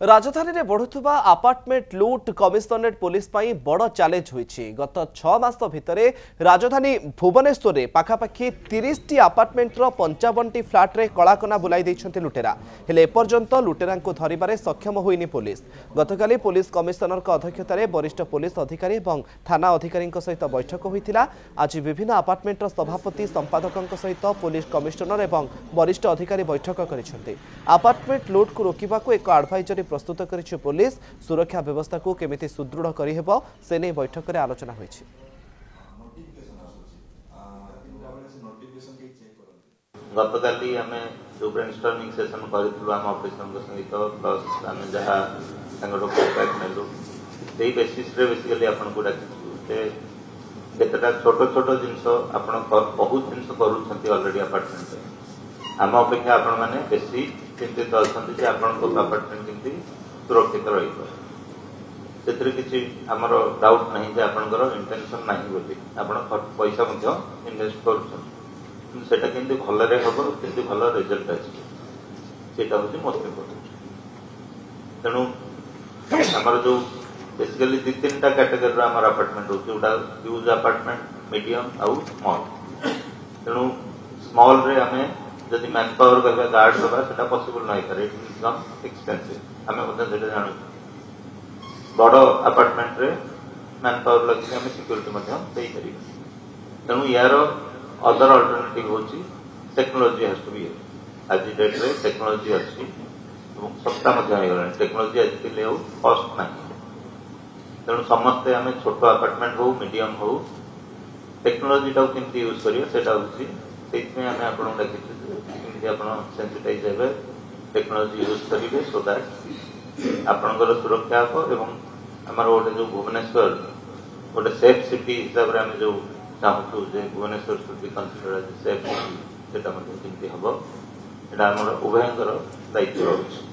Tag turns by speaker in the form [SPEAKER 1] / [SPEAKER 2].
[SPEAKER 1] राजधानी में बढ़ुवा आपार्टमेंट लुट कमिशनरेट पुलिस बड़ चैलेंज होईछि। गत 6 मास भितर राजधानी भुवनेश्वर में पाखापाखि 30 टी आपार्टमेंट 55 टी फ्लाट रे कलाकना बुलाई दैछन्ति लुटेरा। हेले एपर्यंत लुटेरा को धरिबारे सक्षम होइनि पुलिस। गतकाली पुलिस कमिशनर अध्यक्षतार वरिष्ठ पुलिस अधिकारी और थाना अधिकारी सहित बैठक होइतिला। आज विभिन्न आपार्टमेंट सभापति संपादकों सहित पुलिस कमिशनर और वरिष्ठ अधिकारी बैठक करिसेंति। आपार्टमेंट लुट को रोकिबा को एक एडवाइजरी प्रस्तुत करिछि पुलिस। सुरक्षा व्यवस्था को केमिति सुदृढ़ करिहेबो से नै बैठक रे आलोचना होइछि।
[SPEAKER 2] गतकाली आमे जो ब्रेनस्टॉर्मिंग सेशन करितलु आम ऑफिसर सहित प्लस आमे जहा संगठन कॉन्ट्रैक्ट नेलु सेही बेसिस रे बेसिकली आपन को डाकिछु जे केतटा छोटो छोटो जिंस आपन बहुत जिंस करूछंती ऑलरेडी अपार्टमेंट रे आम अपेक्षा आपण माने बेसी चिंतित अछंती जे आपन को अपार्टमेंट किंती सुरक्षित रहिबो। सेतरे किछि हमरो डाउट नाही जे आपनकर इंटेंशन नाही बोली आपण पैसा मध्ये इन्वेस्ट करूछन सेटा किंती भल रे हबो किंती भल रिजल्ट आछि सेटा होछि मोस्ट इंपोर्टेंट। तनु हमर जो बेसिकली दि तीनटा कैटेगरी रा हमर अपार्टमेंट होछि उडा यूज अपार्टमेंट मीडियम आउ स्मॉल। तनु स्मॉल रे हमें जदि मैन पावर करबा गार्ड करबा सेटा पॉसिबल नाही करे इट इज कम एक्सपेंसिव हमें ओदा जेटा जानु बड़ अपार्टमेंट रे मैन पावर लगी हमें सिक्योरिटी मध्ये देई करी। तनु यार अदर अल्टरनेटिव होची टेक्नोलॉजी हैज टू बी आज डेट रे टेक्नोलॉजी अछि এবং সস্তা मध्ये হৈ গলা टेक्नोलॉजी आज के लेउ कॉस्ट नाही। तनु समस्त हमें छोटो अपार्टमेंट हो मीडियम हो टेक्नोलॉजी टा किंती यूज करियो सेटा होची सेइमे हमें आपण डाकिछु किंती आपण सेंसिटाइज हेबे टेक्नोलॉजी यूज करिवे सो दैट आपनकर सुरक्षा हो एवं हमर ओटे जो भुवनेश्वर ओटे सेफ सिटी हिसाब रे हमें जो चाहू जे Bhubaneswar should be consider as safe city सेटा मध्ये किंती हबो एटा हमर उभयंकर दायित्व रहउछि।